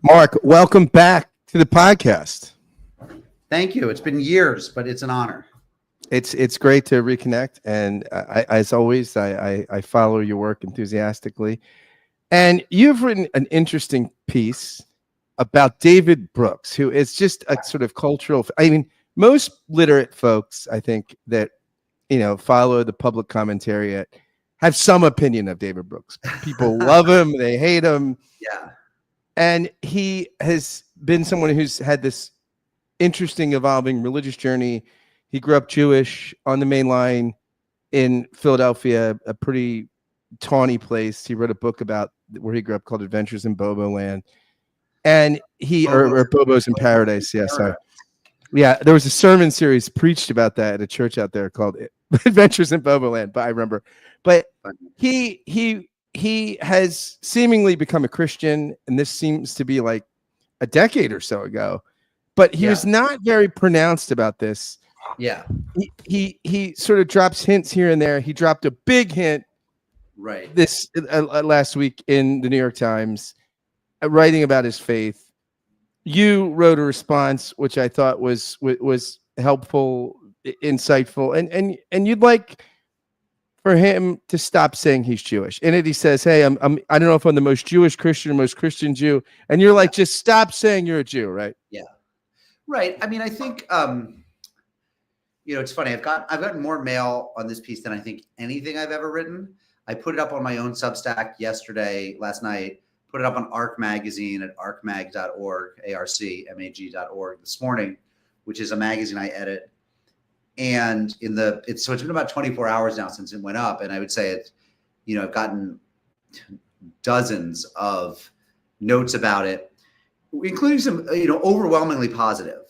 Mark, welcome back to the podcast. Thank you. It's been years, but it's an honor. It's great to reconnect, and as always, I follow your work enthusiastically. And you've written an interesting piece about David Brooks, who is just a sort of cultural. I mean, most literate folks, I think, that follow the public commentary have some opinion of David Brooks. People love him, they hate him. Yeah. And he has been someone who's had this interesting, evolving religious journey. He grew up Jewish on the main line in Philadelphia, a pretty tawny place. He wrote a book about where he grew up called Adventures in Bobo Land. And or Bobo's in Paradise. Yeah, sorry. Yeah, there was a sermon series preached about that at a church out there called Adventures in Bobo Land, but I remember. But he has seemingly become a Christian, and this seems to be like a decade or so ago. But he was not very pronounced about this. Yeah. He sort of drops hints here and there. He dropped a big hint this last week in the New York Times, writing about his faith. You wrote a response which I thought was helpful, insightful, and you'd like for him to stop saying he's Jewish. In it, he says, "Hey, I don't know if I'm the most Jewish Christian or most Christian Jew," and you're like, "Just stop saying you're a Jew," right? Yeah, right. I mean, I think it's funny. I've gotten more mail on this piece than I think anything I've ever written. I put it up on my own Substack last night. Put it up on Arc Magazine at arcmag.org, arcmag.org this morning, which is a magazine I edit. And it's been about 24 hours now since it went up. And I would say I've gotten dozens of notes about it, including some, overwhelmingly positive,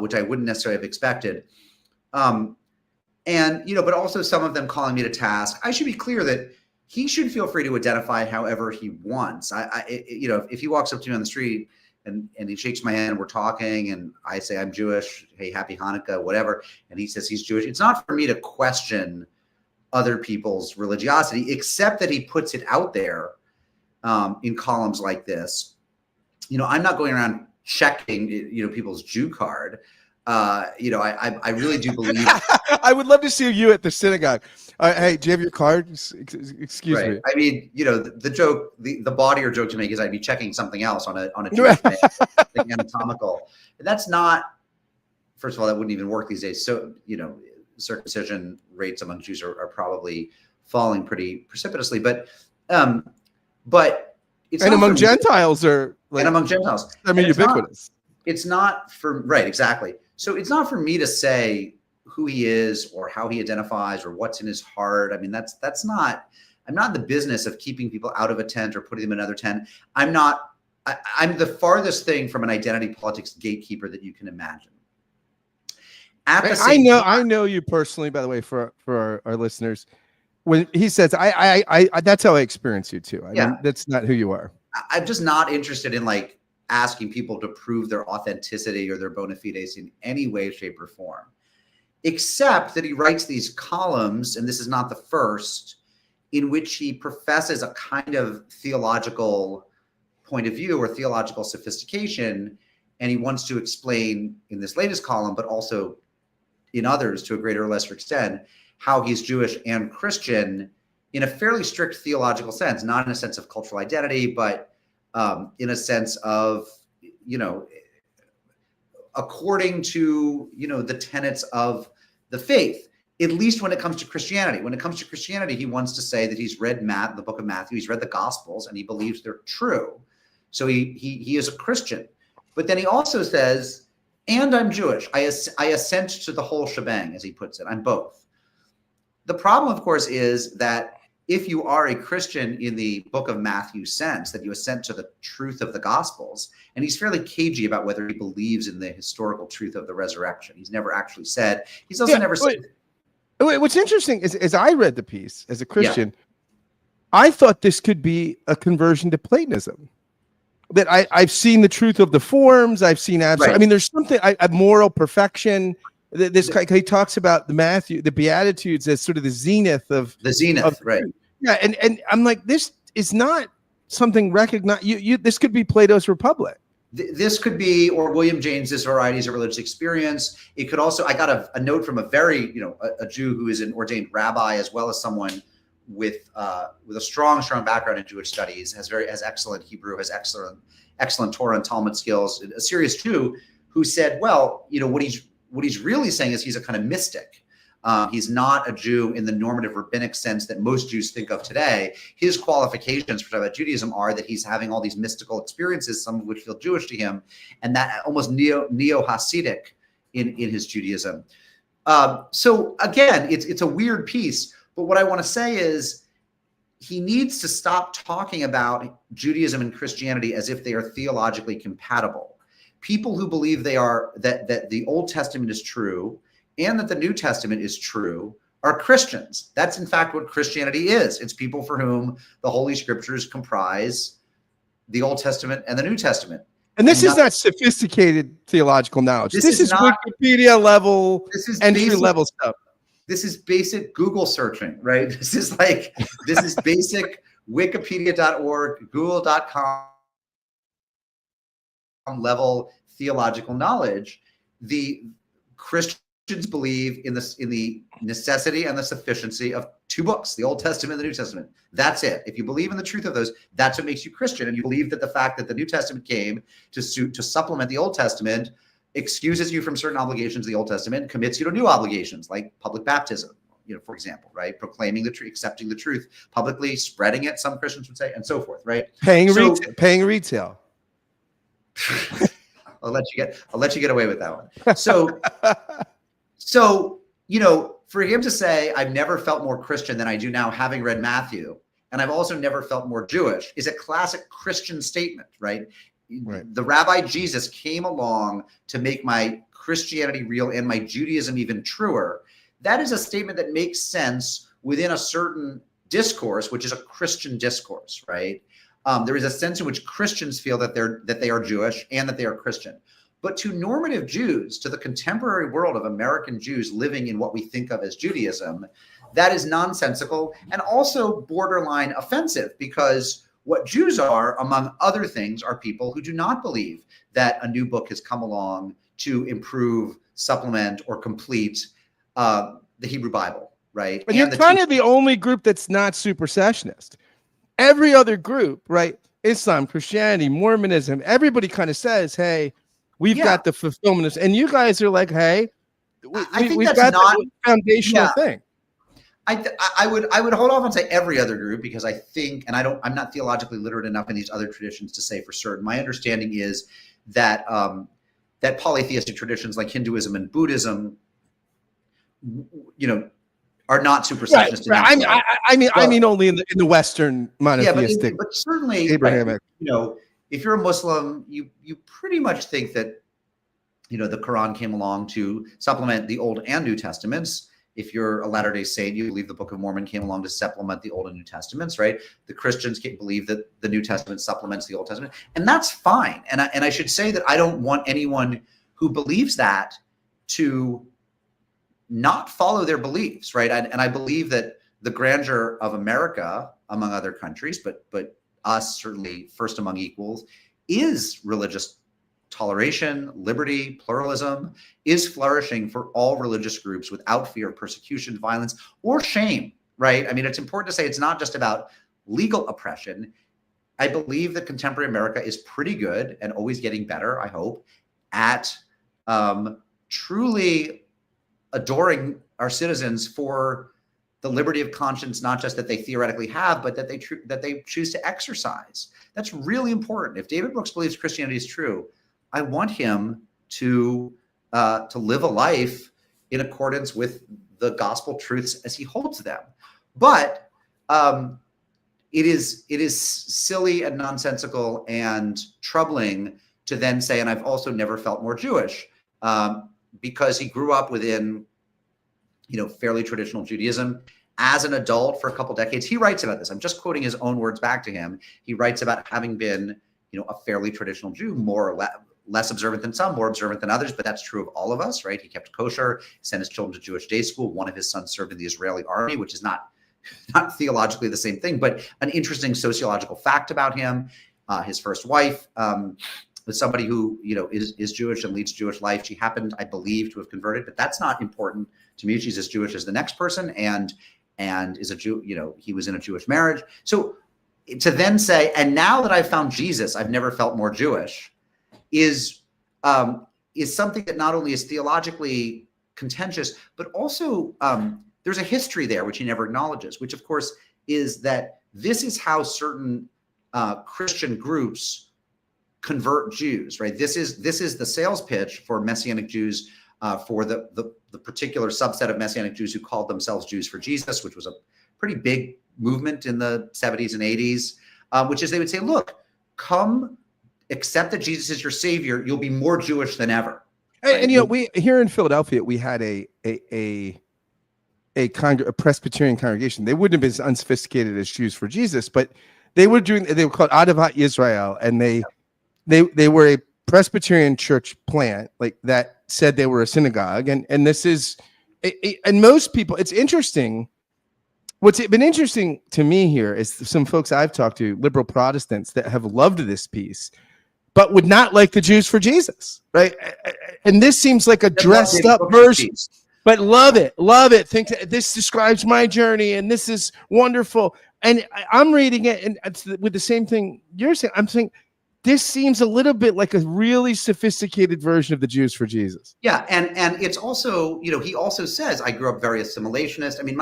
which I wouldn't necessarily have expected. But also some of them calling me to task. I should be clear that he should feel free to identify however he wants. If he walks up to me on the street and he shakes my hand and we're talking and I say, I'm Jewish, hey, happy Hanukkah, whatever. And he says he's Jewish. It's not for me to question other people's religiosity, except that he puts it out there in columns like this. I'm not going around checking, people's Jew card. I really do believe. I would love to see you at the synagogue. Hey, do you have your card? Excuse me. I mean, the joke, the bawdier joke to make is I'd be checking something else on a Jewish man, something anatomical. That's not. First of all, that wouldn't even work these days. So, circumcision rates among Jews are probably falling pretty precipitously. But it's and among Gentiles among Gentiles. I mean, ubiquitous. It's not for exactly. So it's not for me to say who he is or how he identifies or what's in his heart. I mean, that's not. I'm not in the business of keeping people out of a tent or putting them in another tent. I'm the farthest thing from an identity politics gatekeeper that you can imagine. I know you personally, by the way, for our listeners. When he says, I that's how I experience you too. I mean, that's not who you are. I'm just not interested in asking people to prove their authenticity or their bona fides in any way, shape, or form, except that he writes these columns, and this is not the first, in which he professes a kind of theological point of view or theological sophistication, and he wants to explain in this latest column, but also in others to a greater or lesser extent, how he's Jewish and Christian in a fairly strict theological sense, not in a sense of cultural identity, but in a sense of, according to, the tenets of the faith, at least when it comes to Christianity. When it comes to Christianity, he wants to say that he's read the book of Matthew, he's read the Gospels, and he believes they're true. So he is a Christian. But then he also says, and I'm Jewish. I assent to the whole shebang, as he puts it. I'm both. The problem, of course, is that if you are a Christian in the book of Matthew sense, that you assent to the truth of the Gospels, and he's fairly cagey about whether he believes in the historical truth of the resurrection. He's never actually said. He's also never said. What's interesting is, as I read the piece as a Christian, I thought this could be a conversion to Platonism. That I've seen the truth of the forms. I've seen absolute. I mean, there's something a moral perfection. He talks about the Beatitudes as sort of the zenith of right? Yeah, and I'm like, this is not something recognized. This could be Plato's Republic. this could be, or William James's Varieties of Religious Experience. It could also, I got a note from a very, a Jew who is an ordained rabbi, as well as someone with a strong background in Jewish studies, has excellent Hebrew, has excellent Torah and Talmud skills, a serious Jew, who said, well, what he's really saying is he's a kind of mystic. He's not a Jew in the normative rabbinic sense that most Jews think of today. His qualifications for talking about Judaism are that he's having all these mystical experiences, some of which feel Jewish to him, and that almost neo-Hasidic in his Judaism. So again, it's a weird piece, but what I want to say is he needs to stop talking about Judaism and Christianity as if they are theologically compatible. People who believe that the Old Testament is true and that the New Testament is true are Christians. That's in fact what Christianity is. It's people for whom the Holy Scriptures comprise the Old Testament and the New Testament. And this is not sophisticated theological knowledge. This is not Wikipedia level, entry level stuff. This is basic Google searching, right? This is basic Wikipedia.org, Google.com level theological knowledge. The Christians believe in the necessity and the sufficiency of two books, the Old Testament and the New Testament. That's it. If you believe in the truth of those, that's what makes you Christian. And you believe that the fact that the New Testament came to supplement the Old Testament excuses you from certain obligations of the Old Testament, commits you to new obligations like public baptism, for example, right? Proclaiming the truth, accepting the truth publicly, spreading it, some Christians would say, and so forth, right? Paying retail. I'll let you get away with that one. So, for him to say, I've never felt more Christian than I do now, having read Matthew, and I've also never felt more Jewish, is a classic Christian statement, right? The Rabbi Jesus came along to make my Christianity real and my Judaism even truer. That is a statement that makes sense within a certain discourse, which is a Christian discourse, right? There is a sense in which Christians feel that they are Jewish and that they are Christian. But to normative Jews, to the contemporary world of American Jews living in what we think of as Judaism, that is nonsensical and also borderline offensive, because what Jews are, among other things, are people who do not believe that a new book has come along to improve, supplement, or complete the Hebrew Bible, right? But you're kind of the only group that's not supersessionist. Every other group, right? Islam, Christianity, Mormonism, everybody kind of says, hey, we've got the fulfillment of, and you guys are like, hey, we've got the foundational thing. I would hold off and say every other group, because I think, and I'm not theologically literate enough in these other traditions to say for certain. My understanding is that that polytheistic traditions like Hinduism and Buddhism, are not supersessionist. Right. I mean, only in the Western monotheistic. Yeah, but certainly, Abrahamic. If you're a Muslim, you pretty much think that, the Quran came along to supplement the Old and New Testaments. If you're a Latter-day Saint, you believe the Book of Mormon came along to supplement the Old and New Testaments, right? The Christians believe that the New Testament supplements the Old Testament, and that's fine. And I should say that I don't want anyone who believes that to not follow their beliefs, right? And I believe that the grandeur of America, among other countries, but us certainly first among equals, is religious toleration, liberty, pluralism, is flourishing for all religious groups without fear of persecution, violence, or shame, right? I mean, it's important to say it's not just about legal oppression. I believe that contemporary America is pretty good, and always getting better, I hope, at truly adoring our citizens for the liberty of conscience, not just that they theoretically have, but that they choose to exercise. That's really important. If David Brooks believes Christianity is true, I want him to live a life in accordance with the gospel truths as he holds them. But it is silly and nonsensical and troubling to then say, and I've also never felt more Jewish, because he grew up within, fairly traditional Judaism. As an adult for a couple decades, he writes about this. I'm just quoting his own words back to him. He writes about having been, a fairly traditional Jew, more or less observant than some, more observant than others, but that's true of all of us, right? He kept kosher, sent his children to Jewish day school. One of his sons served in the Israeli army, which is not theologically the same thing, but an interesting sociological fact about him. His first wife with somebody who, is Jewish and leads Jewish life. She happened, I believe, to have converted, but that's not important to me. She's as Jewish as the next person, and is a Jew. He was in a Jewish marriage. So to then say, and now that I've found Jesus, I've never felt more Jewish, is something that not only is theologically contentious, but also there's a history there which he never acknowledges, which of course is that this is how certain Christian groups convert Jews, right? This is the sales pitch for Messianic Jews, for the particular subset of Messianic Jews who called themselves Jews for Jesus, which was a pretty big movement in the 70s and 80s, which is they would say, look, come accept that Jesus is your savior. You'll be more Jewish than ever. Right? And we here in Philadelphia, we had a Presbyterian congregation. They wouldn't have been as unsophisticated as Jews for Jesus, but they were called Adavat Yisrael, and they were a Presbyterian church plant like that said they were a synagogue, and this is and most people. It's interesting. What's been interesting to me here is some folks I've talked to, liberal Protestants, that have loved this piece, but would not like the Jews for Jesus, right? And this seems like a dressed up version, but love it. Think this describes my journey, and this is wonderful. And I'm reading it, and with the same thing you're saying, I'm saying this seems a little bit like a really sophisticated version of the Jews for Jesus. Yeah, and it's also, he also says, I grew up very assimilationist. I mean,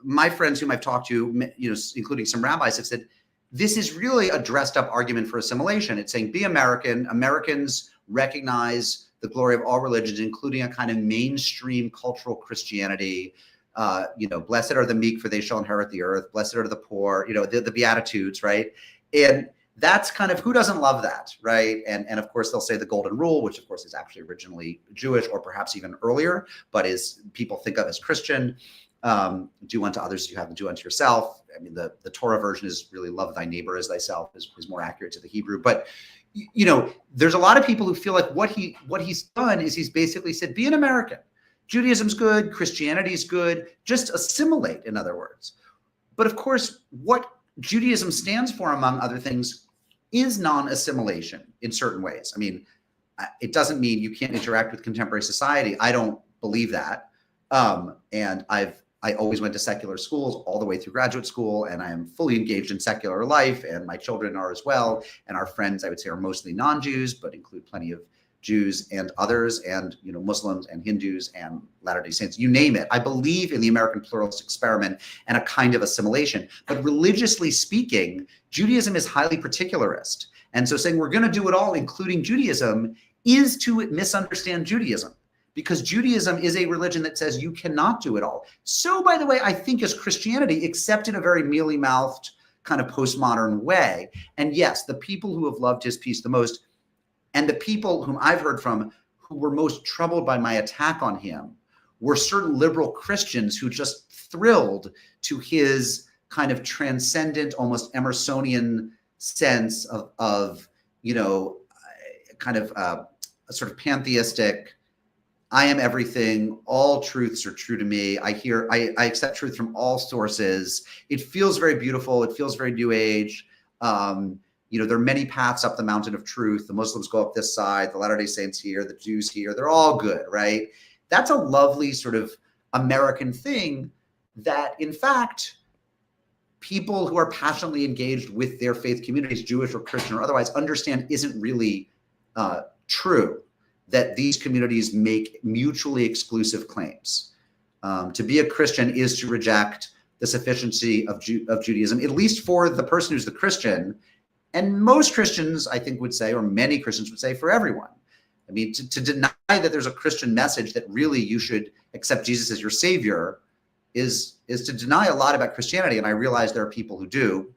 my friends whom I've talked to, including some rabbis, have said, this is really a dressed up argument for assimilation. It's saying, be American. Americans recognize the glory of all religions, including a kind of mainstream cultural Christianity. Blessed are the meek, for they shall inherit the earth. Blessed are the poor, the Beatitudes, right? And that's kind of, who doesn't love that, right? And of course, they'll say the golden rule, which of course is actually originally Jewish or perhaps even earlier, but is people think of as Christian. Do unto others as you have to do unto yourself. I mean, the Torah version is really love thy neighbor as thyself is more accurate to the Hebrew. But, there's a lot of people who feel like what he's done is he's basically said, be an American. Judaism's good. Christianity's good. Just assimilate, in other words. But of course, what Judaism stands for, among other things, is non-assimilation in certain ways. I mean, it doesn't mean you can't interact with contemporary society. I don't believe that. And I always went to secular schools all the way through graduate school, and I am fully engaged in secular life, and my children are as well. And our friends, I would say, are mostly non-Jews, but include plenty of Jews and others, and Muslims and Hindus and Latter-day Saints, you name it. I believe in the American pluralist experiment and a kind of assimilation. But religiously speaking, Judaism is highly particularist. And so saying we're going to do it all, including Judaism, is to misunderstand Judaism. Because Judaism is a religion that says you cannot do it all. So, by the way, I think is Christianity, except in a very mealy-mouthed kind of postmodern way. And yes, the people who have loved his piece the most, and the people whom I've heard from who were most troubled by my attack on him, were certain liberal Christians who just thrilled to his kind of transcendent, almost Emersonian sense of kind of a sort of pantheistic, I am everything. All truths are true to me. I accept truth from all sources. It feels very beautiful. It feels very New Age. There are many paths up the mountain of truth. The Muslims go up this side, the Latter-day Saints here, the Jews here. They're all good, right? That's a lovely sort of American thing that, in fact, people who are passionately engaged with their faith communities, Jewish or Christian or otherwise, understand isn't really true. That these communities make mutually exclusive claims. To be a Christian is to reject the sufficiency of Judaism, at least for the person who's the Christian. And most Christians, I think, would say, or many Christians would say, for everyone. I mean, to deny that there's a Christian message that really you should accept Jesus as your savior is to deny a lot about Christianity. And I realize there are people who do,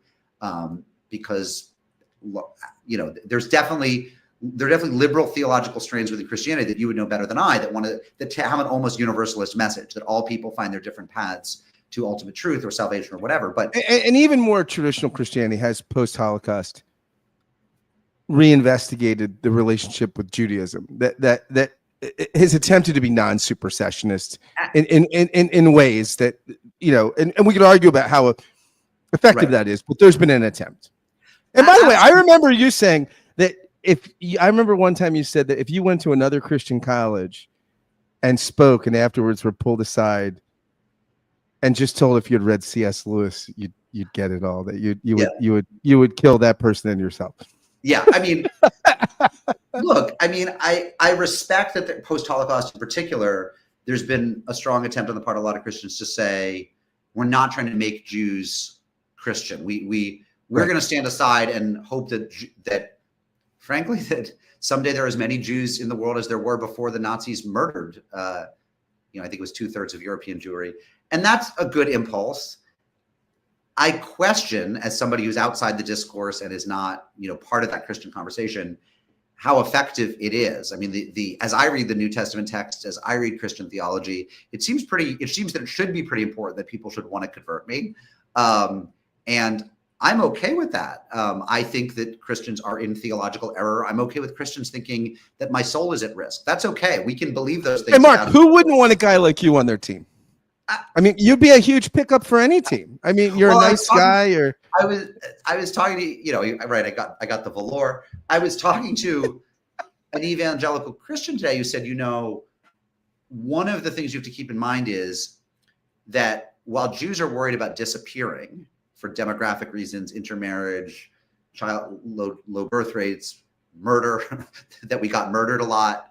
because there are definitely liberal theological strains within Christianity that you would know better than I, that want to have an almost universalist message that all people find their different paths to ultimate truth or salvation or whatever. But and even more traditional Christianity has post-Holocaust reinvestigated the relationship with Judaism that has attempted to be non-supersessionist in ways that and we could argue about how effective that is, but there's been an attempt. And by the way, I remember you saying that I remember one time you said that if you went to another Christian college and spoke and afterwards were pulled aside and just told if you had read C.S. Lewis, you'd get it all, that you would kill that person and yourself. Yeah, I mean, look, I mean, I respect that post-Holocaust in particular, there's been a strong attempt on the part of a lot of Christians to say, we're not trying to make Jews Christian. We're going to stand aside and hope that frankly, that someday there are as many Jews in the world as there were before the Nazis murdered, I think it was 2/3 of European Jewry. And that's a good impulse. I question, as somebody who's outside the discourse and is not, part of that Christian conversation, how effective it is. I mean, as I read the New Testament text, as I read Christian theology, it seems that it should be pretty important that people should want to convert me. And I'm okay with that. I think that Christians are in theological error. I'm okay with Christians thinking that my soul is at risk. That's okay. We can believe those things. Hey, Mark, who wouldn't want a guy like you on their team? I mean, you'd be a huge pickup for any team. I mean, you're a nice guy. Or I was talking to right. I got the velour. I was talking to an evangelical Christian today who said, one of the things you have to keep in mind is that while Jews are worried about disappearing for demographic reasons, intermarriage, low birth rates, murder, that we got murdered a lot.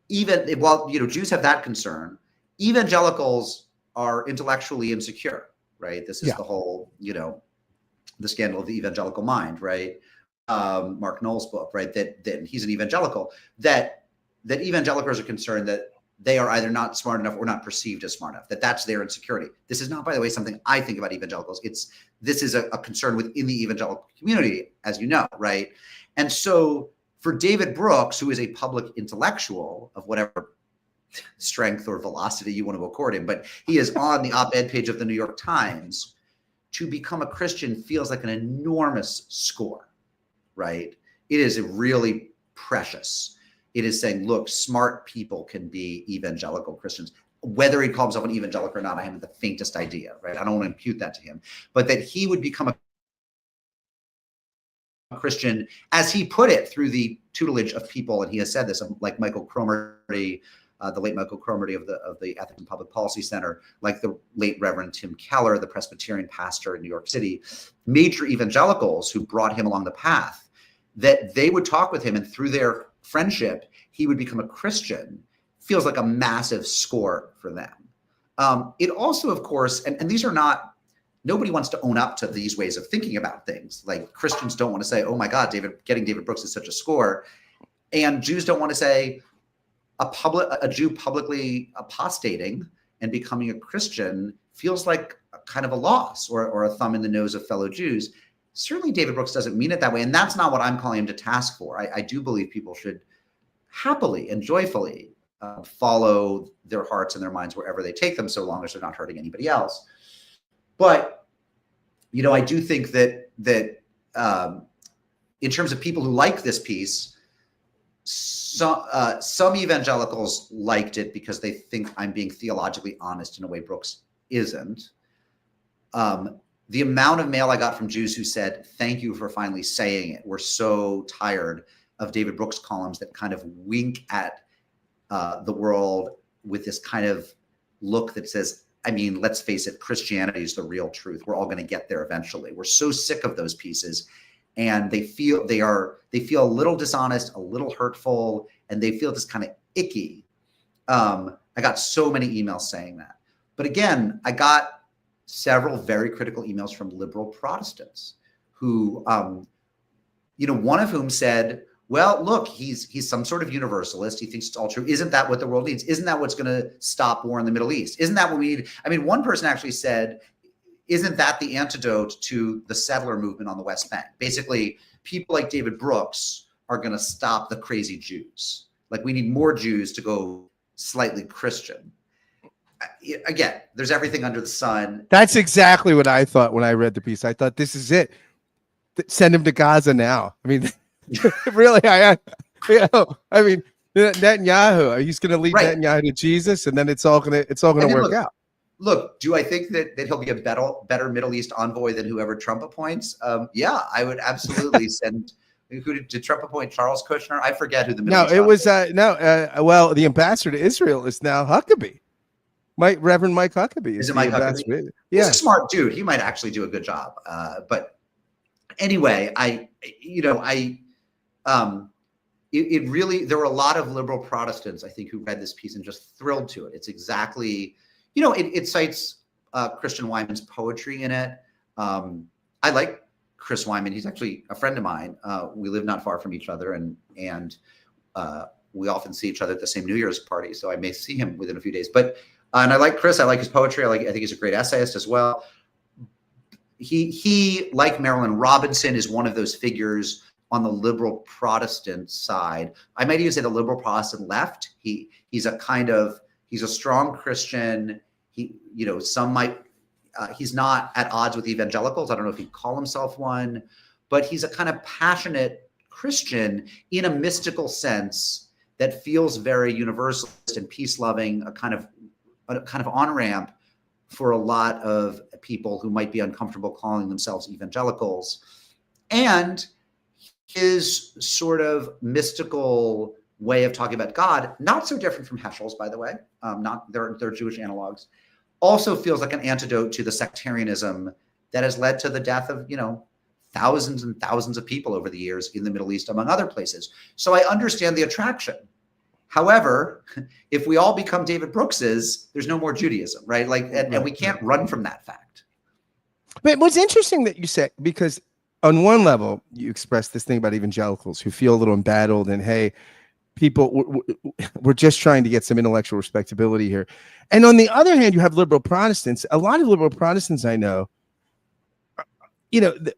Even while Jews have that concern, evangelicals are intellectually insecure, right? This is the whole, the scandal of the evangelical mind, right? Mark Knoll's book, right? That he's an evangelical, that evangelicals are concerned that they are either not smart enough or not perceived as smart enough, that's their insecurity. This is not, by the way, something I think about evangelicals. This is a concern within the evangelical community, as you know, right? And so for David Brooks, who is a public intellectual of whatever strength or velocity you want to accord him, but he is on the op-ed page of the New York Times, to become a Christian feels like an enormous score, right? It is really precious. It is saying, look, smart people can be evangelical Christians. Whether he calls himself an evangelical or not, I haven't the faintest idea, right? I don't want to impute that to him, but that he would become a Christian, as he put it, through the tutelage of people, and he has said this, like Michael Cromartie, the late Michael Cromartie of the Ethics and Public Policy Center, like the late Reverend Tim Keller, the Presbyterian pastor in New York City, major evangelicals who brought him along the path, that they would talk with him, and through their friendship, he would become a Christian, feels like a massive score for them. It also, of course, and these are not, nobody wants to own up to these ways of thinking about things. Like Christians don't want to say, oh my God, getting David Brooks is such a score. And Jews don't want to say a Jew publicly apostating and becoming a Christian feels like a kind of a loss or a thumb in the nose of fellow Jews. Certainly David Brooks doesn't mean it that way. And that's not what I'm calling him to task for. I do believe people should happily and joyfully follow their hearts and their minds wherever they take them, so long as they're not hurting anybody else. But, I do think that in terms of people who like this piece, some evangelicals liked it because they think I'm being theologically honest in a way Brooks isn't. The amount of mail I got from Jews who said, thank you for finally saying it. We're so tired of David Brooks columns that kind of wink at the world with this kind of look that says, I mean, let's face it, Christianity is the real truth. We're all going to get there eventually. We're so sick of those pieces. And they feel a little dishonest, a little hurtful, and they feel just kind of icky. I got so many emails saying that. But again, I got several very critical emails from liberal Protestants who, one of whom said, well, look, he's some sort of universalist. He thinks it's all true. Isn't that what the world needs? Isn't that what's going to stop war in the Middle East? Isn't that what we need? I mean, one person actually said, isn't that the antidote to the settler movement on the West Bank? Basically, people like David Brooks are going to stop the crazy Jews. Like, we need more Jews to go slightly Christian. Again, there's everything under the sun. That's exactly what I thought when I read the piece. I thought, this is it. Send him to Gaza now. I mean, really, I mean, Netanyahu, he's going to lead Netanyahu to Jesus, and then it's all going to work out. Look, do I think that he'll be a better Middle East envoy than whoever Trump appoints? Yeah, I would absolutely send Who did Trump appoint? Charles Kushner? I forget who the Middle East. No, it was well, the ambassador to Israel is now Huckabee. Reverend Mike Huckabee is it Mike Huckabee? Yeah, he's a smart dude. He might actually do a good job. But anyway, it really, there were a lot of liberal Protestants, I think, who read this piece and just thrilled to it. It's exactly, it cites Christian Wyman's poetry in it. I like Chris Wyman. He's actually a friend of mine. We live not far from each other, and we often see each other at the same New Year's party. So I may see him within a few days. But and I like Chris. I like his poetry. I think he's a great essayist as well. He like Marilyn Robinson is one of those figures on the liberal Protestant side. I might even say the liberal Protestant left. He's a strong Christian. Some might. He's not at odds with evangelicals. I don't know if he'd call himself one, but he's a kind of passionate Christian in a mystical sense that feels very universalist and peace-loving, a kind of on-ramp for a lot of people who might be uncomfortable calling themselves evangelicals. And his sort of mystical way of talking about God, not so different from Heschel's, by the way, they're Jewish analogs, also feels like an antidote to the sectarianism that has led to the death of, thousands and thousands of people over the years in the Middle East, among other places. So I understand the attraction. However, if we all become David Brookses, there's no more Judaism, right? And we can't run from that fact. But what's interesting that you say, because on one level, you express this thing about evangelicals who feel a little embattled and, hey, people, we're just trying to get some intellectual respectability here. And on the other hand, you have liberal Protestants. A lot of liberal Protestants I know,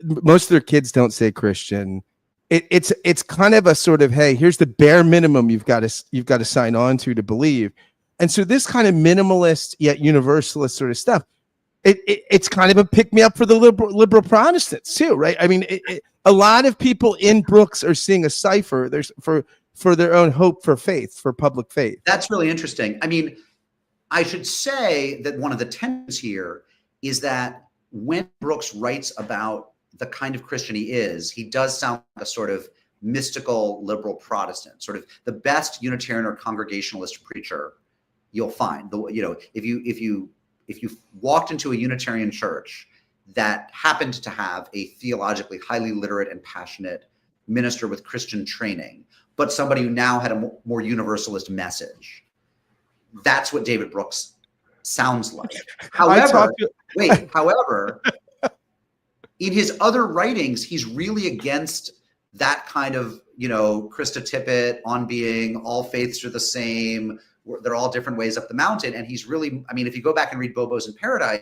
most of their kids don't say Christian. It's kind of a sort of, hey, here's the bare minimum you've got to sign on to believe. And so this kind of minimalist yet universalist sort of stuff, it's kind of a pick me up for the liberal Protestants too, right? I mean, a lot of people in Brooks are seeing a cipher. There's for their own hope for faith, for public faith. That's really interesting. I mean, I should say that one of the tenets here is that when Brooks writes about the kind of Christian he does sound like a sort of mystical liberal Protestant, sort of the best Unitarian or Congregationalist preacher you'll find. If you walked into a Unitarian church that happened to have a theologically highly literate and passionate minister with Christian training, but somebody who now had a more universalist message, that's what David Brooks sounds like. However, in his other writings, he's really against that kind of, Krista Tippett on being all faiths are the same. They're all different ways up the mountain. And he's really, if you go back and read Bobos in Paradise,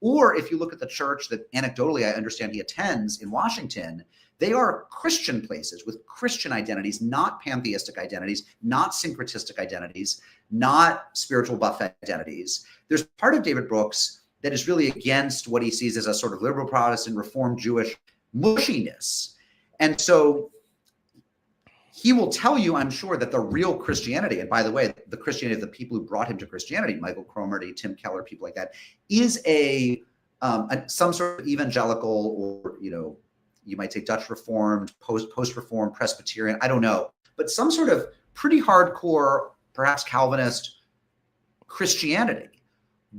or if you look at the church that anecdotally I understand he attends in Washington, they are Christian places with Christian identities, not pantheistic identities, not syncretistic identities, not spiritual buffet identities. There's part of David Brooks that is really against what he sees as a sort of liberal Protestant, Reformed Jewish mushiness. And so he will tell you, I'm sure, that the real Christianity, and by the way, the Christianity of the people who brought him to Christianity, Michael Cromartie, Tim Keller, people like that, is some sort of evangelical, or, you might say Dutch Reformed, post-Reformed, Presbyterian, I don't know, but some sort of pretty hardcore, perhaps Calvinist Christianity.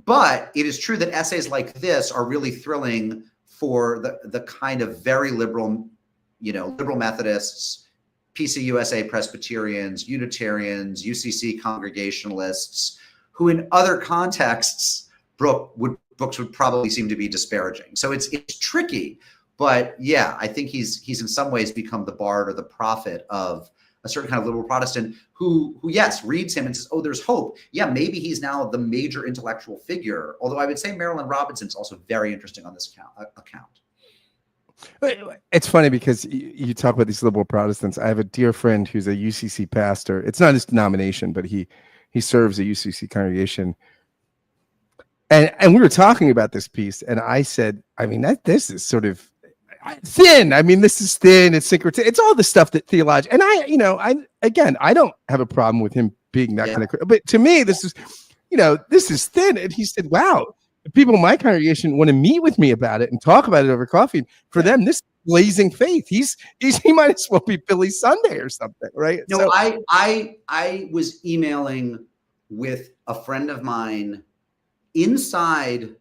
But it is true that essays like this are really thrilling for the kind of very liberal, liberal Methodists, PCUSA Presbyterians, Unitarians, UCC Congregationalists, who in other contexts, Brooks would probably seem to be disparaging. So it's tricky, but yeah, I think he's in some ways become the bard or the prophet of a certain kind of liberal Protestant who yes, reads him and says, oh, there's hope. Yeah, maybe he's now the major intellectual figure. Although I would say Marilyn Robinson's also very interesting on this account. It's funny because you talk about these liberal Protestants. I have a dear friend who's a UCC pastor. It's not his denomination, but he serves a UCC congregation. And we were talking about this piece, and I said, this is sort of thin. This is thin. It's syncretic. It's all the stuff that theology. And I don't have a problem with him being that kind of. But to me, this is, this is thin. And he said, "Wow, people in my congregation want to meet with me about it and talk about it over coffee. For them, this blazing faith. He might as well be Billy Sunday or something, right? No, So, I was emailing with a friend of mine inside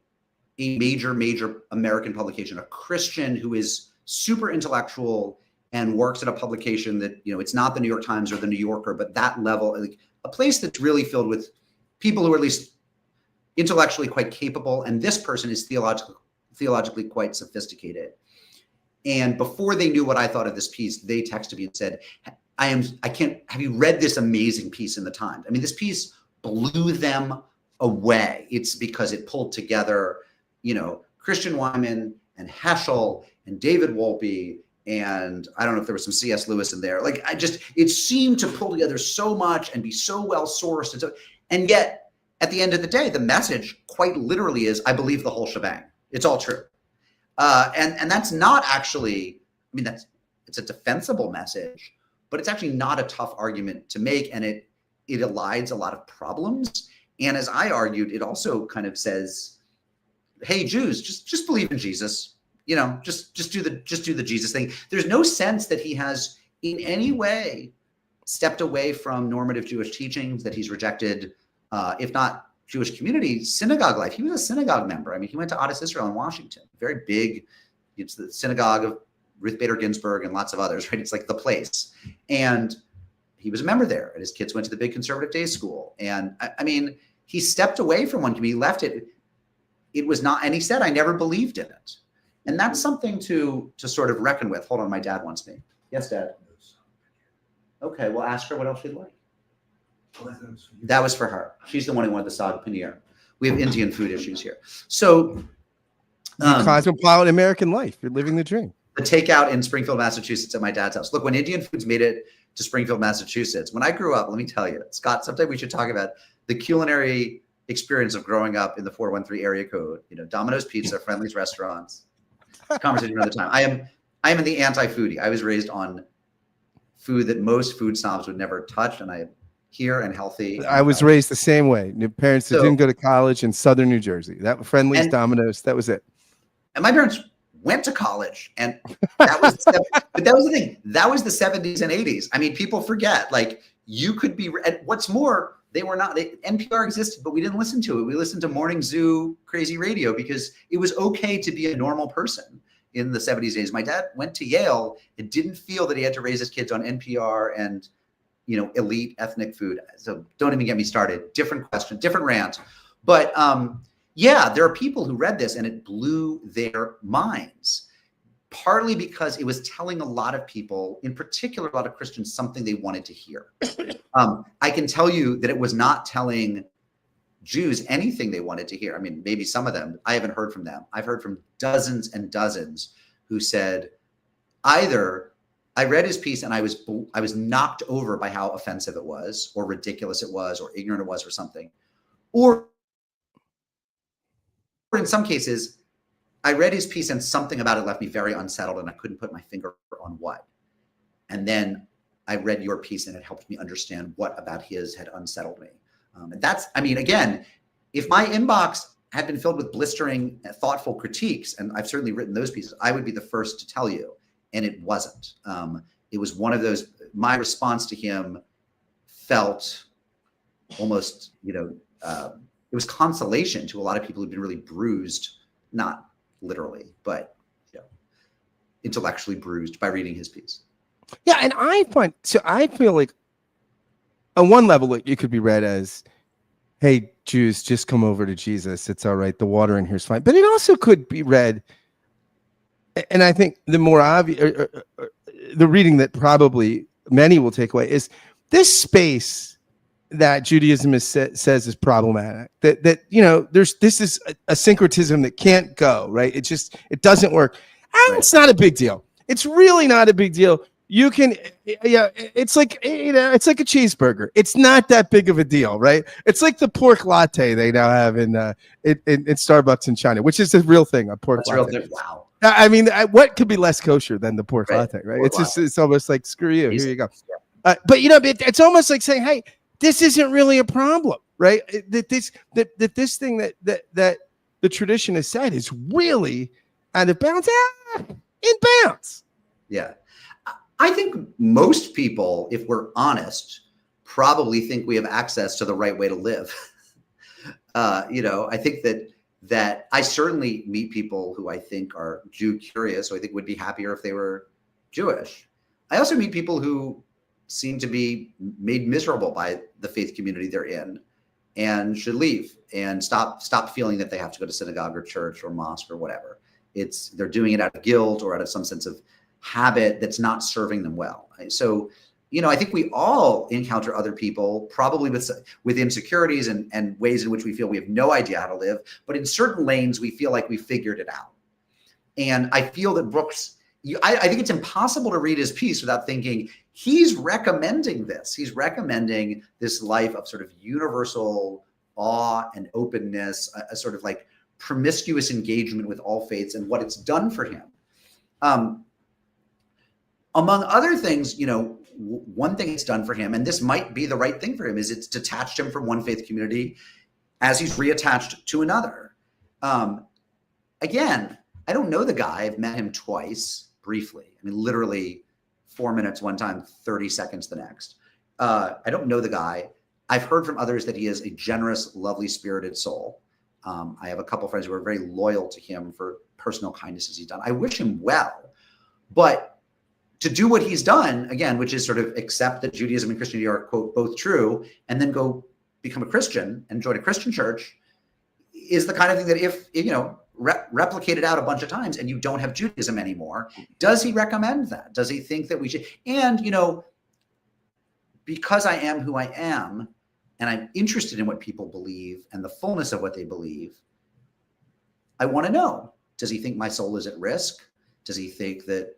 a major American publication, a Christian who is super intellectual and works at a publication that, it's not the New York Times or the New Yorker, but that level, like a place that's really filled with people who are at least intellectually quite capable. And this person is theologically quite sophisticated. And before they knew what I thought of this piece, they texted me and said, have you read this amazing piece in the Times? I mean, this piece blew them away. It's because it pulled together, Christian Wyman and Heschel and David Wolpe, and I don't know if there was some C.S. Lewis in there. Like, it seemed to pull together so much and be so well sourced. And yet, at the end of the day, the message quite literally is, I believe the whole shebang. It's all true. And that's not actually, it's a defensible message, but it's actually not a tough argument to make. And it elides a lot of problems. And as I argued, it also kind of says, hey, Jews, just believe in Jesus. Just do the Jesus thing. There's no sense that he has in any way stepped away from normative Jewish teachings, that he's rejected, if not Jewish community, synagogue life. He was a synagogue member. He went to Adas Israel in Washington, very big. It's the synagogue of Ruth Bader Ginsburg and lots of others, right? It's like the place. And he was a member there, and his kids went to the big conservative day school. And he stepped away from one community, left it. It was not, and he said, I never believed in it. And that's something to sort of reckon with. Hold on, my dad wants me. Yes, Dad. Okay, well, ask her what else she'd like. That was for her. She's the one who wanted the saag paneer. We have Indian food issues here. So, cosmopolitan American life. You're living the dream. The takeout in Springfield, Massachusetts at my dad's house. Look, when Indian foods made it to Springfield, Massachusetts, when I grew up, let me tell you, Scott, sometime we should talk about the culinary experience of growing up in the 413 area code. Domino's Pizza, Friendly's restaurants. Conversation another time. I am in the anti-foodie. I was raised on food that most food snobs would never touch, and I am here and healthy. I was raised the same way. Parents that didn't go to college in Southern New Jersey. That Friendly's, Domino's, that was it. And my parents went to college, and that was but that was the thing. That was the 70s and 80s. People forget. Like, you could be. And what's more, they were not. NPR existed, but we didn't listen to it. We listened to Morning Zoo, Crazy Radio, because it was okay to be a normal person in the 70s days. My dad went to Yale and didn't feel that he had to raise his kids on NPR and elite ethnic food. So don't even get me started. Different question, different rant. But there are people who read this and it blew their minds, partly because it was telling a lot of people, in particular, a lot of Christians, something they wanted to hear. I can tell you that it was not telling Jews anything they wanted to hear. Maybe some of them, I haven't heard from them. I've heard from dozens and dozens who said, either I read his piece and I was knocked over by how offensive it was, or ridiculous it was, or ignorant it was, or something. Or in some cases, I read his piece and something about it left me very unsettled and I couldn't put my finger on what. And then I read your piece and it helped me understand what about his had unsettled me. And that's, again, if my inbox had been filled with blistering, thoughtful critiques, and I've certainly written those pieces, I would be the first to tell you. And it wasn't. It was one of those, my response to him felt almost, it was consolation to a lot of people who've been really bruised, not literally, but intellectually bruised by reading his piece. Yeah, and I feel like on one level, it could be read as, hey, Jews, just come over to Jesus. It's all right. The water in here is fine. But it also could be read, and I think the more obvious, the reading that probably many will take away is this space that Judaism says is problematic. That this is a syncretism that can't go, right. It doesn't work. And it's not a big deal. It's really not a big deal. You can, it's like a cheeseburger. It's not that big of a deal, right? It's like the pork latte they now have in Starbucks in China, which is a real thing, a pork latte. Real, wow. What could be less kosher than the pork latte, right? It's almost like, screw you, here you go. But it's almost like saying, hey, this isn't really a problem, right? That this thing that the tradition has said is really out of bounds. in bounds. Yeah. I think most people, if we're honest, probably think we have access to the right way to live. I think that I certainly meet people who I think are Jew curious, who I think would be happier if they were Jewish. I also meet people who seem to be made miserable by the faith community they're in and should leave and stop feeling that they have to go to synagogue or church or mosque or whatever. They're doing it out of guilt or out of some sense of habit that's not serving them well. So, I think we all encounter other people probably with insecurities and ways in which we feel we have no idea how to live, but in certain lanes, we feel like we figured it out. And I feel that Brooks, I think it's impossible to read his piece without thinking he's recommending this. He's recommending this life of sort of universal awe and openness, a sort of like promiscuous engagement with all faiths and what it's done for him. Among other things, one thing it's done for him, and this might be the right thing for him, is it's detached him from one faith community as he's reattached to another. Again, I don't know the guy. I've met him twice briefly. I mean, literally 4 minutes one time, 30 seconds the next. I don't know the guy. I've heard from others that he is a generous, lovely spirited soul. I have a couple friends who are very loyal to him for personal kindnesses he's done. I wish him well, but to do what he's done, again, which is sort of accept that Judaism and Christianity are, quote, both true, and then go become a Christian and join a Christian church, is the kind of thing that if, replicated out a bunch of times and you don't have Judaism anymore, does he recommend that? Does he think that we should? And, because I am who I am, and I'm interested in what people believe and the fullness of what they believe, I want to know, does he think my soul is at risk? Does he think that,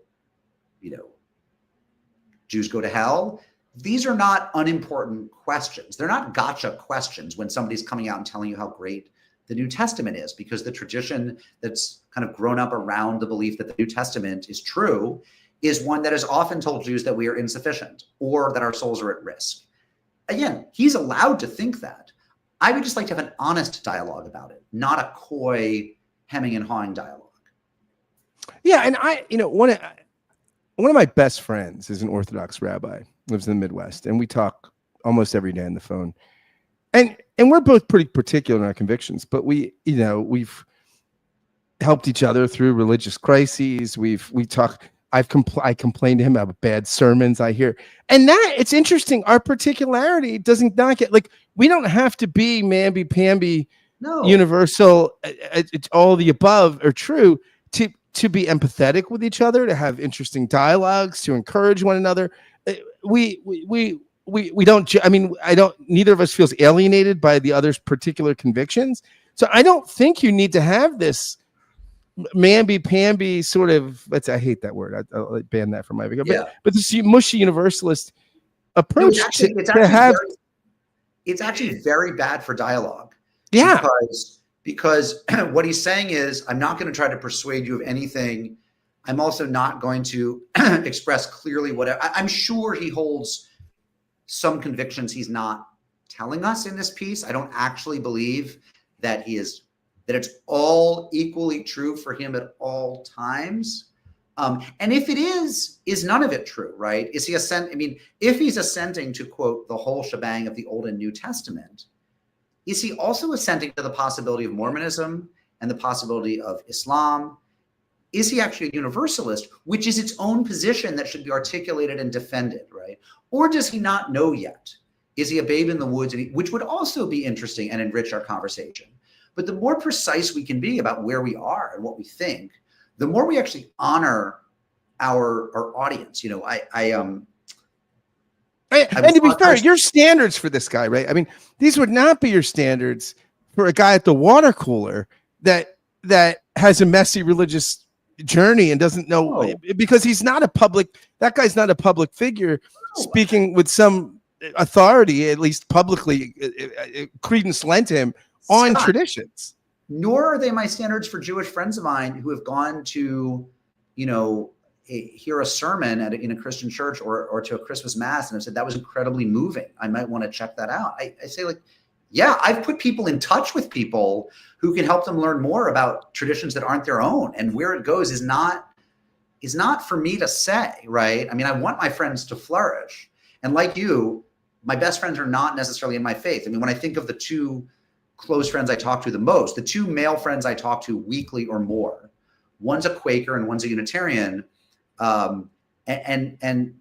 Jews go to hell? These are not unimportant questions. They're not gotcha questions when somebody's coming out and telling you how great the New Testament is, because the tradition that's kind of grown up around the belief that the New Testament is true is one that has often told Jews that we are insufficient or that our souls are at risk. Again, he's allowed to think that. I would just like to have an honest dialogue about it, not a coy hemming and hawing dialogue. Yeah, and one of my best friends is an Orthodox rabbi, lives in the Midwest, and we talk almost every day on the phone. And we're both pretty particular in our convictions, but we've helped each other through religious crises. I complained to him about bad sermons I hear. And that it's interesting. Our particularity doesn't not get we don't have to be mamby-pamby, universal. It's all the above are true to be empathetic with each other, to have interesting dialogues, to encourage one another. We don't, neither of us feels alienated by the other's particular convictions. So I don't think you need to have this mamby-pamby sort of, I hate that word. I'll ban that from my video. But this mushy universalist approach it's actually very bad for dialogue. Yeah. Because what he's saying is, I'm not going to try to persuade you of anything. I'm also not going to express clearly whatever. I'm sure he holds some convictions he's not telling us in this piece. I don't actually believe that it's all equally true for him at all times. And if it is none of it true, right? If he's assenting to, quote, the whole shebang of the Old and New Testament, is he also assenting to the possibility of Mormonism and the possibility of Islam? Is he actually a universalist, which is its own position that should be articulated and defended, right? Or does he not know yet? Is he a babe in the woods? Which would also be interesting and enrich our conversation. But the more precise we can be about where we are and what we think, the more we actually honor our audience. And to be fair, your standards for this guy, right? I mean, these would not be your standards for a guy at the water cooler that has a messy religious journey and doesn't know, because that guy's not a public figure speaking with some authority, at least publicly, credence lent to him on traditions. Nor are they my standards for Jewish friends of mine who have gone to, hear a sermon in a Christian church or to a Christmas mass and have said that was incredibly moving. I might want to check that out. I say I've put people in touch with people who can help them learn more about traditions that aren't their own. And where it goes is not is not for me to say, right? I mean, I want my friends to flourish. And like you, my best friends are not necessarily in my faith. I mean, when I think of the two close friends I talk to the most, the two male friends I talk to weekly or more, one's a Quaker and one's a Unitarian. And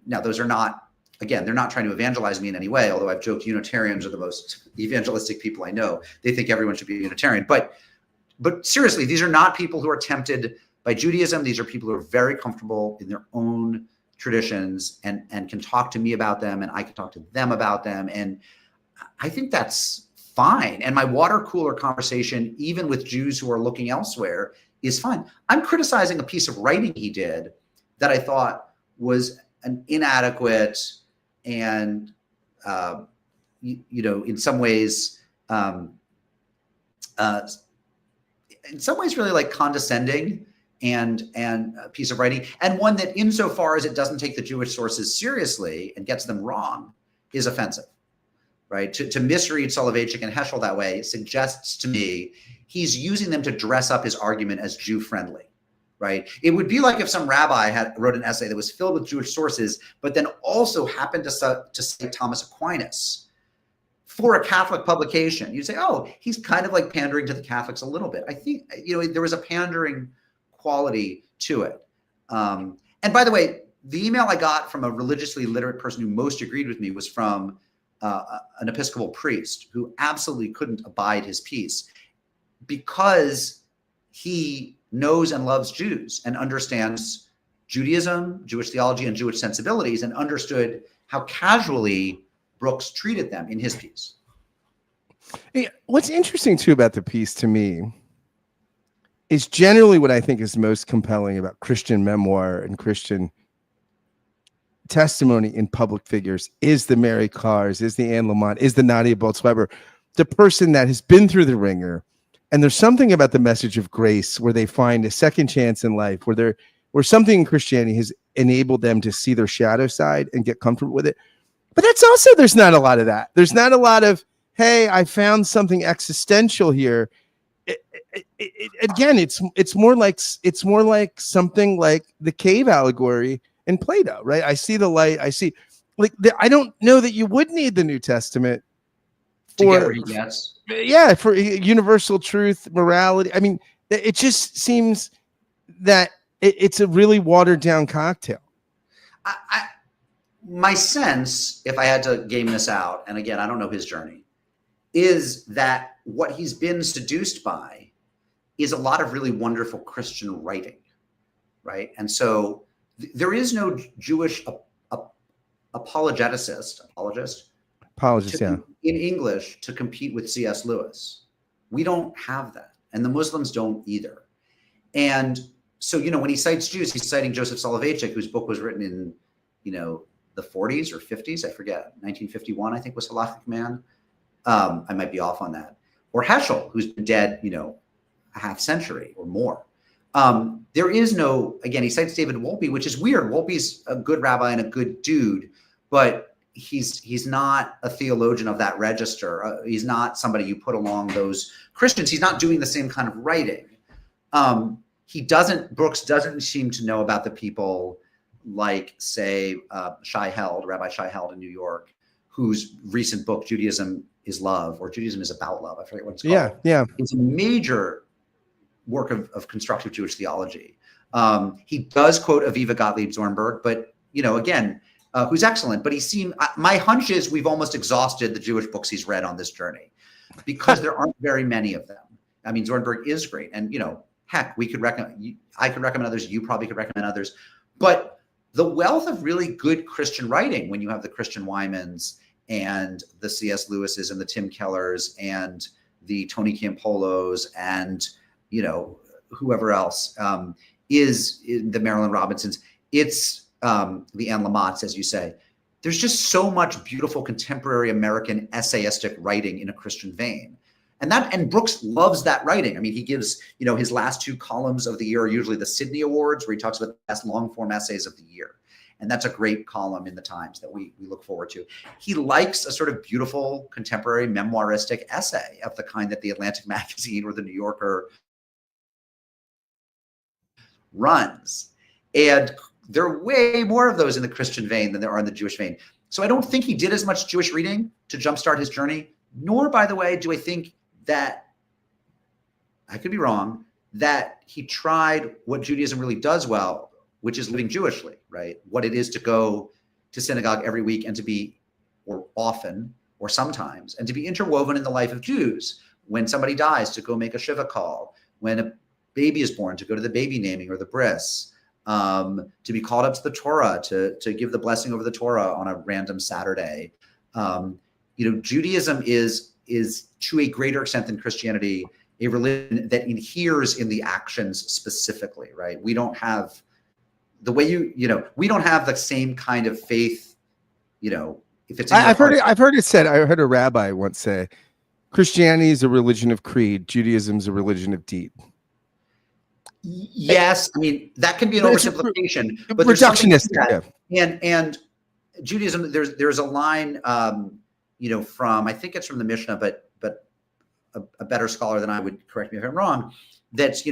now those are not, again, they're not trying to evangelize me in any way, although I've joked Unitarians are the most evangelistic people I know. They think everyone should be a Unitarian. But seriously, these are not people who are tempted by Judaism. These are people who are very comfortable in their own traditions and can talk to me about them, and I can talk to them about them. And I think that's fine. And my water cooler conversation, even with Jews who are looking elsewhere, is fine. I'm criticizing a piece of writing he did that I thought was an inadequate and, in some ways really like condescending and a piece of writing, and one that insofar as it doesn't take the Jewish sources seriously and gets them wrong is offensive, right? To misread Soloveitchik and Heschel that way suggests to me he's using them to dress up his argument as Jew friendly, right? It would be like if some rabbi wrote an essay that was filled with Jewish sources, but then also happened to cite Thomas Aquinas for a Catholic publication. You'd say, oh, he's kind of like pandering to the Catholics a little bit. I think, there was a pandering quality to it. And by the way, the email I got from a religiously literate person who most agreed with me was from an Episcopal priest who absolutely couldn't abide his piece because he knows and loves Jews and understands Judaism, Jewish theology, and Jewish sensibilities, and understood how casually Brooks treated them in his piece. What's interesting too about the piece to me is generally what I think is most compelling about Christian memoir and Christian testimony in public figures is the Mary Karrs, is the Anne Lamott, is the Nadia Bolz-Weber, the person that has been through the ringer. And there's something about the message of grace where they find a second chance in life, where something in Christianity has enabled them to see their shadow side and get comfortable with it. But that's also, there's not a lot of that. There's not a lot of, hey, I found something existential here. Again, it's more like something like the cave allegory in Plato, right? I see the light. I see, I don't know that you would need the New Testament to get where he gets. Yeah, for universal truth, morality. I mean, it just seems that it's a really watered down cocktail. My sense, if I had to game this out, and again, I don't know his journey, is that what he's been seduced by is a lot of really wonderful Christian writing, right? And so there is no Jewish apologist in English to compete with C.S. Lewis. We don't have that, and the Muslims don't either. And so, when he cites Jews, he's citing Joseph Soloveitchik, whose book was written in, the 40s or 50s, I forget, 1951, I think was Halachic Man. I might be off on that. Or Heschel, who's been dead, a half century or more. There is no, again, he cites David Wolpe, which is weird. Wolpe's a good rabbi and a good dude, but he's not a theologian of that register. He's not somebody you put along those Christians. He's not doing the same kind of writing. Brooks doesn't seem to know about the people like, say, Rabbi Shai Held in New York, whose recent book, Judaism is Love, or Judaism is About Love, I forget what it's called. Yeah. It's a major work of constructive Jewish theology. He does quote Aviva Gottlieb Zornberg, but, again, who's excellent. But my hunch is we've almost exhausted the Jewish books he's read on this journey because there aren't very many of them. I mean, Zornberg is great. And, heck, I could recommend others. You probably could recommend others. But the wealth of really good Christian writing, when you have the Christian Wymans and the C.S. Lewises and the Tim Kellers and the Tony Campolos and, whoever else, is the Marilyn Robinsons. It's the Anne Lamotts, as you say. There's just so much beautiful contemporary American essayistic writing in a Christian vein. And Brooks loves that writing. I mean, he gives, his last two columns of the year are usually the Sidney Awards, where he talks about the best long form essays of the year. And that's a great column in the Times that we look forward to. He likes a sort of beautiful contemporary memoiristic essay of the kind that the Atlantic Magazine or the New Yorker runs. And there are way more of those in the Christian vein than there are in the Jewish vein. So I don't think he did as much Jewish reading to jumpstart his journey, nor, by the way, do I think that, I could be wrong, that he tried what Judaism really does well, which is living Jewishly, right? What it is to go to synagogue every week and to be, or often, or sometimes, and to be interwoven in the life of Jews. When somebody dies, to go make a Shiva call. When a baby is born, to go to the baby naming or the bris. To be called up to the Torah, to give the blessing over the Torah on a random Saturday. Judaism is to a greater extent than Christianity a religion that adheres in the actions specifically, right? We don't have the way we don't have the same kind of faith, if it's. I've heard it said. I heard a rabbi once say, Christianity is a religion of creed. Judaism is a religion of deed. Yes, I mean that can be an oversimplification, but reductionist. And Judaism, there's a line, from, I think it's from the Mishnah, but a better scholar than I would correct me if I'm wrong. That's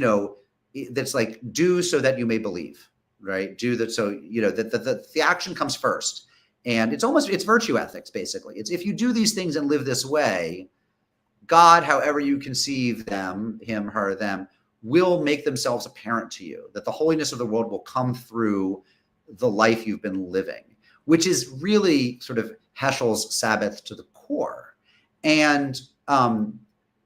that's like, do so that you may believe, right? Do that so that the action comes first, and it's virtue ethics basically. It's if you do these things and live this way, God, however you conceive them, him, her, them, will make themselves apparent to you, that the holiness of the world will come through the life you've been living, which is really sort of Heschel's Sabbath to the core. And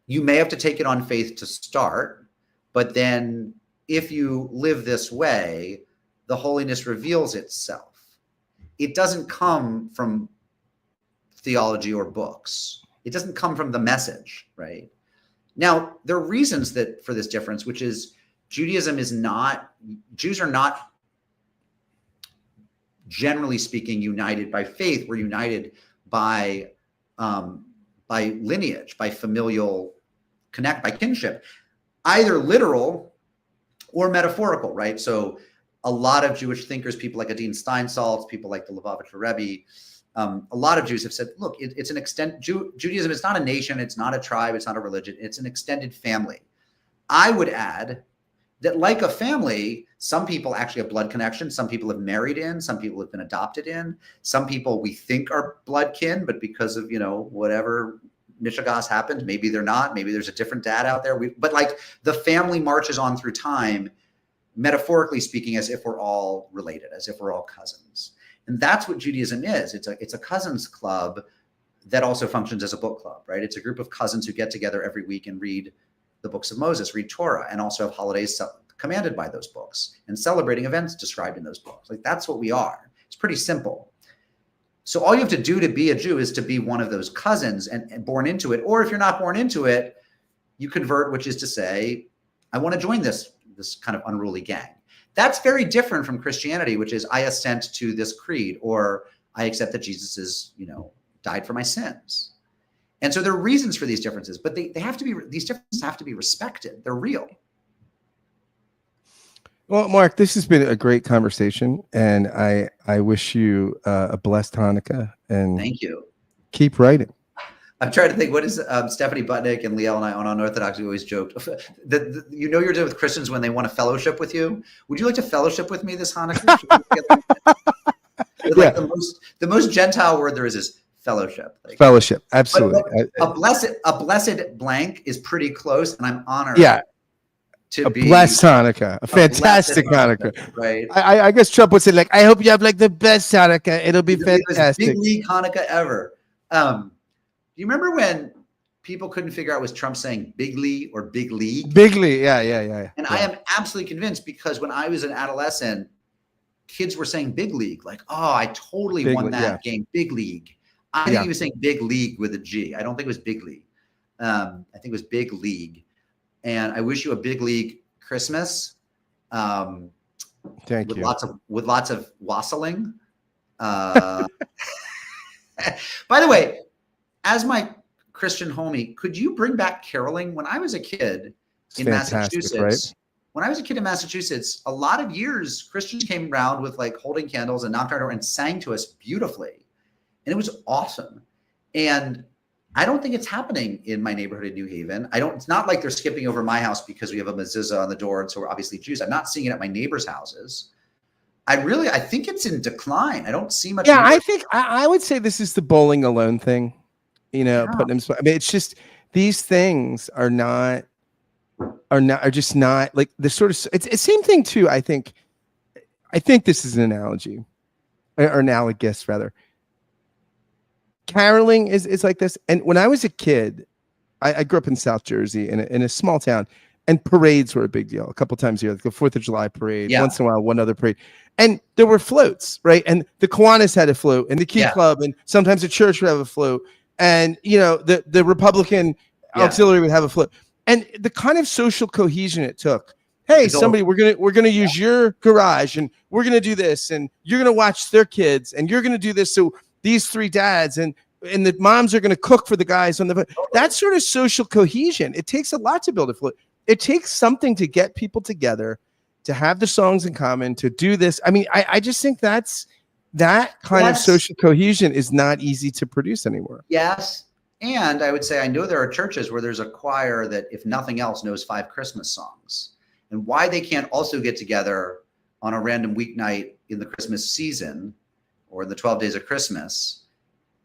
you may have to take it on faith to start, but then if you live this way, the holiness reveals itself. It doesn't come from theology or books. It doesn't come from the message, right? Now, there are reasons for this difference, which is Jews are not, generally speaking, united by faith. We're united by lineage, by familial connect, by kinship, either literal or metaphorical, right? So a lot of Jewish thinkers, people like Adin Steinsaltz, people like the Lubavitcher Rebbe, a lot of Jews have said, look, it's an extent. Judaism is not a nation. It's not a tribe. It's not a religion. It's an extended family. I would add that like a family, some people actually have blood connection. Some people have married in. Some people have been adopted in. Some people we think are blood kin, but because of, whatever mishigas happened, maybe they're not. Maybe there's a different dad out there. But like the family marches on through time, metaphorically speaking, as if we're all related, as if we're all cousins. And that's what Judaism is. It's a cousins club that also functions as a book club, right? It's a group of cousins who get together every week and read the books of Moses, read Torah, and also have holidays commanded by those books and celebrating events described in those books. Like that's what we are. It's pretty simple. So all you have to do to be a Jew is to be one of those cousins and born into it. Or if you're not born into it, you convert, which is to say, I want to join this kind of unruly gang. That's very different from Christianity, which is I assent to this creed, or I accept that Jesus is, died for my sins. And so there are reasons for these differences, but these differences have to be respected. They're real. Well, Mark, this has been a great conversation, and I wish you a blessed Hanukkah. And thank you. Keep writing. I'm trying to think, what is Stephanie Butnick and Liel and I on Unorthodox, we always joked that you're dealing with Christians when they want to fellowship with you. Would you like to fellowship with me this Hanukkah? Like the most Gentile word there is fellowship. Like, fellowship, absolutely. But a blessed blank is pretty close, and I'm honored. Yeah. To be blessed Hanukkah, a fantastic Hanukkah. Right. I guess Trump would say, like, I hope you have like the best Hanukkah. It'll be fantastic. Big league Hanukkah ever. Do you remember when people couldn't figure out was Trump saying big league or big league? Big league, yeah. And I am absolutely convinced, because when I was an adolescent, kids were saying big league, like, oh, I totally won that game, big league. I think he was saying big league with a G. I don't think it was big league. I think it was big league. And I wish you a big league Christmas. Thank you. With lots of wassailing. By the way, as my Christian homie, could you bring back caroling? When I was a kid in Massachusetts, right? When I was a kid in Massachusetts, a lot of years Christians came around with like holding candles and knocked on our door and sang to us beautifully. And it was awesome. And I don't think it's happening in my neighborhood in New Haven. It's not like they're skipping over my house because we have a mezuzah on the door. And so we're obviously Jews. I'm not seeing it at my neighbors' houses. I think it's in decline. I don't see much. Yeah, I think I would say this is the bowling alone thing. Putting them. I mean, it's just these things are just not like the sort of. It's the same thing too. I think this is an analogy, or analogous rather. Caroling is like this. And when I was a kid, I grew up in South Jersey in a small town, and parades were a big deal. A couple times a year, like the 4th of July parade, once in a while, one other parade. And there were floats, right? And the Kiwanis had a float, and the Key Club, and sometimes the church would have a float. And, the Republican auxiliary would have a float. And the kind of social cohesion it took. Hey, somebody, we're gonna use your garage, and we're gonna do this, and you're gonna watch their kids, and you're gonna do this. So these 3 dads and the moms are gonna cook for the guys on the. That sort of social cohesion. It takes a lot to build a float. It takes something to get people together, to have the songs in common, to do this. I mean, I just think that kind of social cohesion is not easy to produce anymore. Yes. And I would say, I know there are churches where there's a choir that, if nothing else, knows 5 Christmas songs. And why they can't also get together on a random weeknight in the Christmas season or the 12 days of Christmas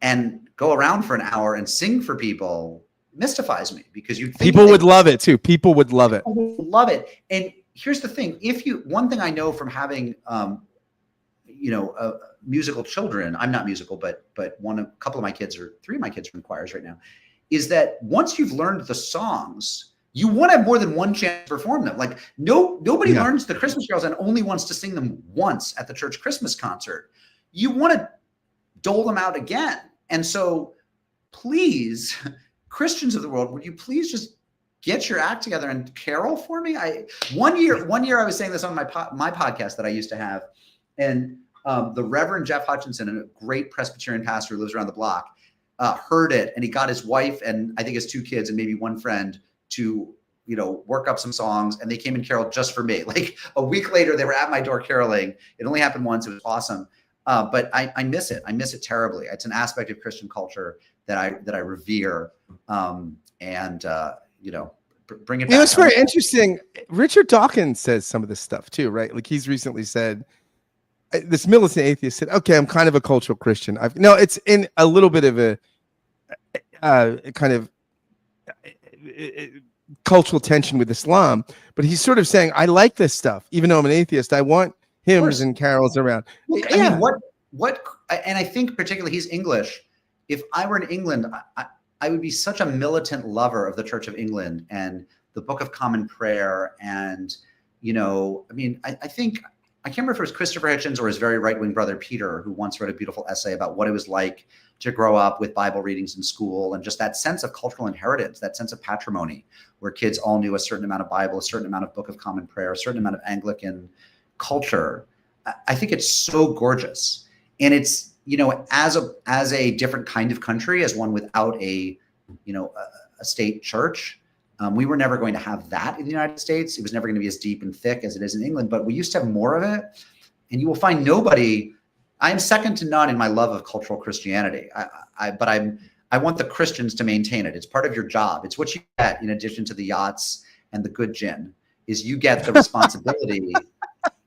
and go around for an hour and sing for people mystifies me, because people would love it too. People would love it. Love it. And here's the thing: one thing I know from having, musical children. I'm not musical, but a couple of my kids, or 3 of my kids, are in choirs right now. Is that once you've learned the songs, you want to have more than one chance to perform them. Like nobody learns the Christmas carols and only wants to sing them once at the church Christmas concert. You want to dole them out again. And so, please, Christians of the world, would you please just get your act together and carol for me? One year I was saying this on my podcast that I used to have, and the Reverend Jeff Hutchinson, a great Presbyterian pastor who lives around the block, heard it, and he got his wife and I think his 2 kids and maybe 1 friend to work up some songs, and they came and caroled just for me. Like a week later, they were at my door caroling. It only happened once. It was awesome. But I miss it. I miss it terribly. It's an aspect of Christian culture that I revere. Bring it back. It's very interesting. Richard Dawkins says some of this stuff too, right? Like he's recently said, this militant atheist said, okay, I'm kind of a cultural Christian. It's in a little bit of a kind of cultural tension with Islam, but he's sort of saying, I like this stuff, even though I'm an atheist. I want hymns and carols around. I mean, what, and I think particularly he's English. If I were in England, I would be such a militant lover of the Church of England and the Book of Common Prayer. And, I think, I can't remember if it was Christopher Hitchens or his very right-wing brother, Peter, who once wrote a beautiful essay about what it was like to grow up with Bible readings in school, and just that sense of cultural inheritance, that sense of patrimony, where kids all knew a certain amount of Bible, a certain amount of Book of Common Prayer, a certain amount of Anglican culture. I think it's so gorgeous. And it's, as a different kind of country, as one without a state church, we were never going to have that in the United States. It was never going to be as deep and thick as it is in England, but we used to have more of it. And you will find nobody. I am second to none in my love of cultural Christianity. But I want the Christians to maintain it. It's part of your job. It's what you get in addition to the yachts and the good gin, is you get the responsibility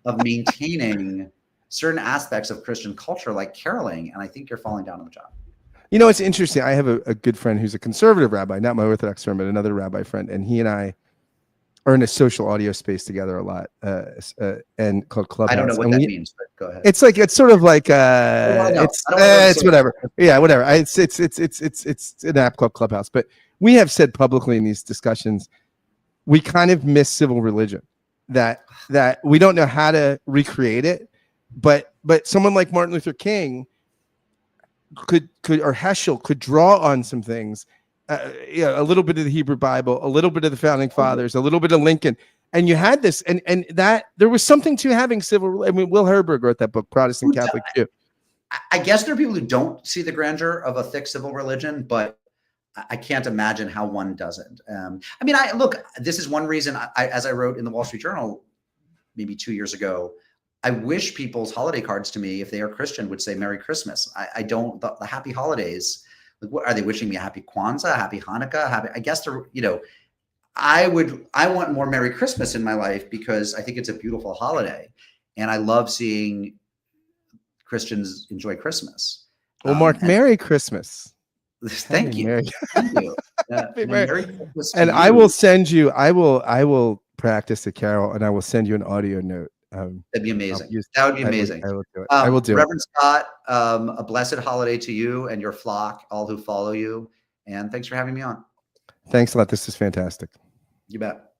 of maintaining certain aspects of Christian culture, like caroling. And I think you're falling down on the job. It's interesting. I have a good friend who's a conservative rabbi, not my Orthodox friend, but another rabbi friend. And he and I are in a social audio space together a lot, and called Clubhouse. I don't know what that means, but go ahead. It's sort of like it's whatever. Yeah, whatever. It's an app called Clubhouse. But we have said publicly in these discussions, we kind of miss civil religion, that we don't know how to recreate it. But someone like Martin Luther King could or Heschel could draw on some things, a little bit of the Hebrew Bible, a little bit of the founding fathers, a little bit of Lincoln, and you had this, and that there was something to having civil. I mean, Will Herberg wrote that book, Protestant Catholic too. I guess there are people who don't see the grandeur of a thick civil religion, but I can't imagine how one doesn't. Look, this is one reason as I wrote in the Wall Street Journal maybe 2 years ago, I wish people's holiday cards to me, if they are Christian, would say Merry Christmas. I don't, the happy holidays. Like, what are they wishing me? Happy Kwanzaa, happy Hanukkah, I guess they're, I want more Merry Christmas in my life, because I think it's a beautiful holiday. And I love seeing Christians enjoy Christmas. Well, Mark, Merry Christmas. Thank you. Thank you. Merry Christmas to and you. I will send you, I will practice a carol and I will send you an audio note. That'd be amazing. That would be amazing. I will do it. I will do Reverend Scott, a blessed holiday to you and your flock, all who follow you. And thanks for having me on. Thanks a lot. This is fantastic. You bet.